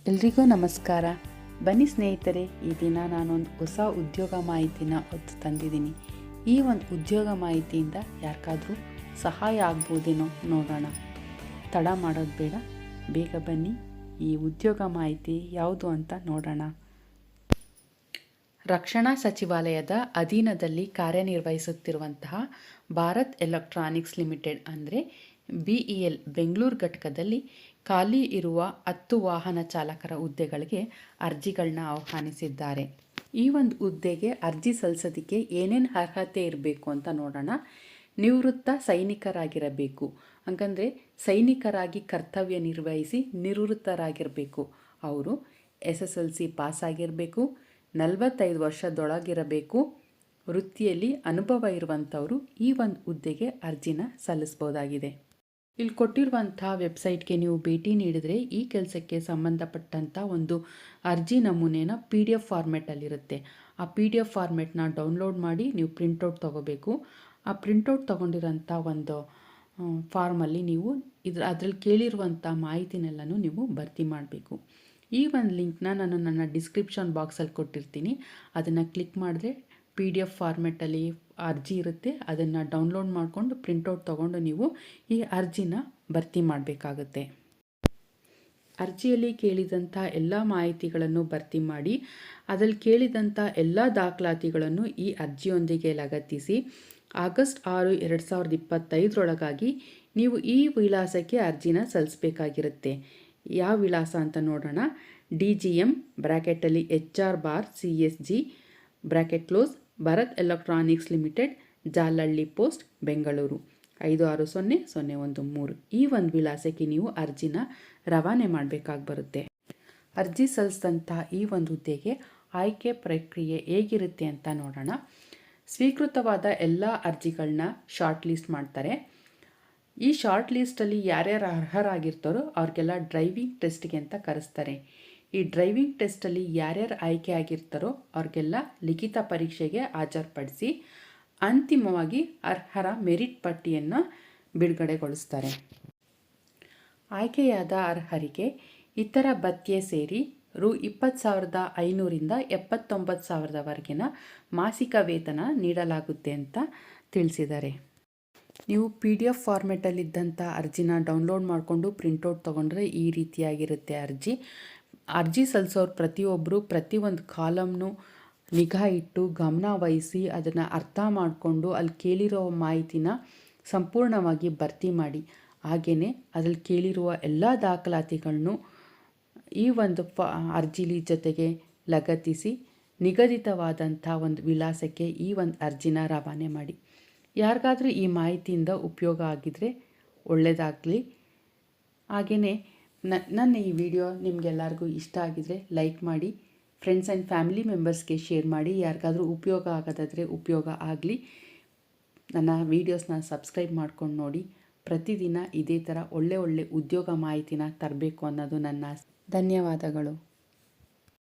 ಎಲ್ರಿಗೂ ನಮಸ್ಕಾರ. ಬನ್ನಿ ಸ್ನೇಹಿತರೆ, ಈ ದಿನ ನಾನೊಂದು ಹೊಸ ಉದ್ಯೋಗ ಮಾಹಿತಿನ ಹೊತ್ತು ತಂದಿದ್ದೀನಿ. ಈ ಒಂದು ಉದ್ಯೋಗ ಮಾಹಿತಿಯಿಂದ ಯಾರಿಗಾದ್ರೂ ಸಹಾಯ ಆಗ್ಬೋದೇನೋ ನೋಡೋಣ. ತಡ ಮಾಡೋದು ಬೇಡ, ಬೇಗ ಬನ್ನಿ. ಈ ಉದ್ಯೋಗ ಮಾಹಿತಿ ಯಾವುದು ಅಂತ ನೋಡೋಣ. ರಕ್ಷಣಾ ಸಚಿವಾಲಯದ ಅಧೀನದಲ್ಲಿ ಕಾರ್ಯನಿರ್ವಹಿಸುತ್ತಿರುವಂತಹ ಭಾರತ್ ಎಲೆಕ್ಟ್ರಾನಿಕ್ಸ್ ಲಿಮಿಟೆಡ್ ಅಂದರೆ BEL ಬೆಂಗಳೂರು ಘಟಕದಲ್ಲಿ ಖಾಲಿ ಇರುವ 10 ವಾಹನ ಚಾಲಕರ ಹುದ್ದೆಗಳಿಗೆ ಅರ್ಜಿಗಳನ್ನ ಆಹ್ವಾನಿಸಿದ್ದಾರೆ. ಈ ಒಂದು ಹುದ್ದೆಗೆ ಅರ್ಜಿ ಸಲ್ಲಿಸೋದಕ್ಕೆ ಏನೇನು ಅರ್ಹತೆ ಇರಬೇಕು ಅಂತ ನೋಡೋಣ. ನಿವೃತ್ತ ಸೈನಿಕರಾಗಿರಬೇಕು, ಹಾಗಂದರೆ ಸೈನಿಕರಾಗಿ ಕರ್ತವ್ಯ ನಿರ್ವಹಿಸಿ ನಿವೃತ್ತರಾಗಿರಬೇಕು. ಅವರು SSLC ಪಾಸ್ ಆಗಿರಬೇಕು, 45 ವರ್ಷದೊಳಗಿರಬೇಕು. ವೃತ್ತಿಯಲ್ಲಿ ಅನುಭವ ಇರುವಂಥವರು ಈ ಒಂದು ಹುದ್ದೆಗೆ ಅರ್ಜಿನ ಸಲ್ಲಿಸ್ಬೋದಾಗಿದೆ. ಇಲ್ಲಿ ಕೊಟ್ಟಿರುವಂಥ ವೆಬ್ಸೈಟ್ಗೆ ನೀವು ಭೇಟಿ ನೀಡಿದರೆ ಈ ಕೆಲಸಕ್ಕೆ ಸಂಬಂಧಪಟ್ಟಂಥ ಒಂದು ಅರ್ಜಿ ನಮೂನೆನ PDF ಫಾರ್ಮೆಟಲ್ಲಿರುತ್ತೆ. ಆ PDF ಫಾರ್ಮೆಟ್ನ ಡೌನ್ಲೋಡ್ ಮಾಡಿ ನೀವು ಪ್ರಿಂಟೌಟ್ ತೊಗೋಬೇಕು. ಆ ಪ್ರಿಂಟೌಟ್ ತೊಗೊಂಡಿರೋಂಥ ಒಂದು ಫಾರ್ಮಲ್ಲಿ ನೀವು ಅದರಲ್ಲಿ ಕೇಳಿರುವಂಥ ಮಾಹಿತಿನೆಲ್ಲನೂ ನೀವು ಭರ್ತಿ ಮಾಡಬೇಕು. ಈ ಒಂದು ಲಿಂಕ್ನ ನಾನು ನನ್ನ ಡಿಸ್ಕ್ರಿಪ್ಷನ್ ಬಾಕ್ಸಲ್ಲಿ ಕೊಟ್ಟಿರ್ತೀನಿ. ಅದನ್ನು ಕ್ಲಿಕ್ ಮಾಡಿದ್ರೆ PDF ಫಾರ್ಮೆಟಲ್ಲಿ ಅರ್ಜಿ ಇರುತ್ತೆ. ಅದನ್ನು ಡೌನ್ಲೋಡ್ ಮಾಡಿಕೊಂಡು ಪ್ರಿಂಟೌಟ್ ತೊಗೊಂಡು ನೀವು ಈ ಅರ್ಜಿನ ಭರ್ತಿ ಮಾಡಬೇಕಾಗುತ್ತೆ. ಅರ್ಜಿಯಲ್ಲಿ ಕೇಳಿದಂಥ ಎಲ್ಲ ಮಾಹಿತಿಗಳನ್ನು ಭರ್ತಿ ಮಾಡಿ ಅದರಲ್ಲಿ ಕೇಳಿದಂಥ ಎಲ್ಲ ದಾಖಲಾತಿಗಳನ್ನು ಈ ಅರ್ಜಿಯೊಂದಿಗೆ ಲಗತ್ತಿಸಿ ಆಗಸ್ಟ್ 6, 2025 ನೀವು ಈ ವಿಳಾಸಕ್ಕೆ ಅರ್ಜಿನ ಸಲ್ಲಿಸಬೇಕಾಗಿರುತ್ತೆ. ಯಾವ ವಿಳಾಸ ಅಂತ ನೋಡೋಣ. DGM ಬ್ರ್ಯಾಕೆಟಲ್ಲಿ HR/CSG bracket close Bharat electronics limited, Jalahalli post, Bengaluru 560013. ಈ ಒಂದು ವಿಳಾಸಕ್ಕೆ ನೀವು ಅರ್ಜಿನ ರವಾನೆ ಮಾಡಬೇಕಾಗಿ ಬರುತ್ತೆ. ಅರ್ಜಿ ಸಲ್ಲಿಸಿದಂಥ ಈ ಒಂದು ಹುದ್ದೆಗೆ ಆಯ್ಕೆ ಪ್ರಕ್ರಿಯೆ ಹೇಗಿರುತ್ತೆ ಅಂತ ನೋಡೋಣ. ಸ್ವೀಕೃತವಾದ ಎಲ್ಲ ಅರ್ಜಿಗಳನ್ನ ಶಾರ್ಟ್ ಲಿಸ್ಟ್ ಮಾಡ್ತಾರೆ. ಈ ಶಾರ್ಟ್ ಲಿಸ್ಟಲ್ಲಿ ಯಾರ್ಯಾರು ಅರ್ಹರಾಗಿರ್ತಾರೋ ಅವ್ರಿಗೆಲ್ಲ ಡ್ರೈವಿಂಗ್ ಟೆಸ್ಟ್ಗೆ ಅಂತ ಕರೆಸ್ತಾರೆ. ಈ ಡ್ರೈವಿಂಗ್ ಟೆಸ್ಟಲ್ಲಿ ಯಾರ್ಯಾರು ಆಯ್ಕೆ ಆಗಿರ್ತಾರೋ ಅವ್ರಿಗೆಲ್ಲ ಲಿಖಿತ ಪರೀಕ್ಷೆಗೆ ಹಾಜರುಪಡಿಸಿ ಅಂತಿಮವಾಗಿ ಅರ್ಹರ ಮೆರಿಟ್ ಪಟ್ಟಿಯನ್ನು ಬಿಡುಗಡೆಗೊಳಿಸ್ತಾರೆ. ಆಯ್ಕೆಯಾದ ಅರ್ಹರಿಗೆ ಇತರ ಭತ್ಯೆ ಸೇರಿ ರು 20,500ರಿಂದ 79,000ವರೆಗಿನ ಮಾಸಿಕ ವೇತನ ನೀಡಲಾಗುತ್ತೆ ಅಂತ ತಿಳಿಸಿದ್ದಾರೆ. ನೀವು PDF ಫಾರ್ಮೆಟಲ್ಲಿದ್ದಂಥ ಅರ್ಜಿನ ಡೌನ್ಲೋಡ್ ಮಾಡಿಕೊಂಡು ಪ್ರಿಂಟೌಟ್ ತೊಗೊಂಡ್ರೆ ಈ ರೀತಿಯಾಗಿರುತ್ತೆ ಅರ್ಜಿ ಸಲ್ಲಿಸೋರು ಪ್ರತಿಯೊಬ್ಬರು ಪ್ರತಿಯೊಂದು ಕಾಲಮ್ನು ನಿಗಾ ಇಟ್ಟು ಗಮನ ವಹಿಸಿ ಅದನ್ನು ಅರ್ಥ ಮಾಡಿಕೊಂಡು ಅಲ್ಲಿ ಕೇಳಿರೋ ಮಾಹಿತಿನ ಸಂಪೂರ್ಣವಾಗಿ ಭರ್ತಿ ಮಾಡಿ. ಹಾಗೆಯೇ ಅದ್ರಲ್ಲಿ ಕೇಳಿರುವ ಎಲ್ಲ ದಾಖಲಾತಿಗಳನ್ನು ಈ ಒಂದು ಅರ್ಜಿಲಿ ಜೊತೆಗೆ ಲಗತ್ತಿಸಿ ನಿಗದಿತವಾದಂಥ ಒಂದು ವಿಳಾಸಕ್ಕೆ ಈ ಒಂದು ಅರ್ಜಿನ ರವಾನೆ ಮಾಡಿ. ಯಾರಿಗಾದರೂ ಈ ಮಾಹಿತಿಯಿಂದ ಉಪಯೋಗ ಆಗಿದ್ದರೆ ಒಳ್ಳೆಯದಾಗಲಿ. ಹಾಗೆಯೇ ನನ್ನ ಈ ವಿಡಿಯೋ ನಿಮಗೆಲ್ಲರಿಗೂ ಇಷ್ಟ ಆಗಿದರೆ ಲೈಕ್ ಮಾಡಿ, ಫ್ರೆಂಡ್ಸ್ ಆ್ಯಂಡ್ ಫ್ಯಾಮಿಲಿ ಮೆಂಬರ್ಸ್ಗೆ ಶೇರ್ ಮಾಡಿ. ಯಾರಿಗಾದರೂ ಉಪಯೋಗ ಆಗೋದಾದರೆ ಉಪಯೋಗ ಆಗಲಿ. ನನ್ನ ವೀಡಿಯೋಸ್ನ ಸಬ್ಸ್ಕ್ರೈಬ್ ಮಾಡ್ಕೊಂಡು ನೋಡಿ. ಪ್ರತಿದಿನ ಇದೇ ಥರ ಒಳ್ಳೆ ಉದ್ಯೋಗ ಮಾಹಿತಿನ ತರಬೇಕು ಅನ್ನೋದು ನನ್ನ ಧನ್ಯವಾದಗಳು.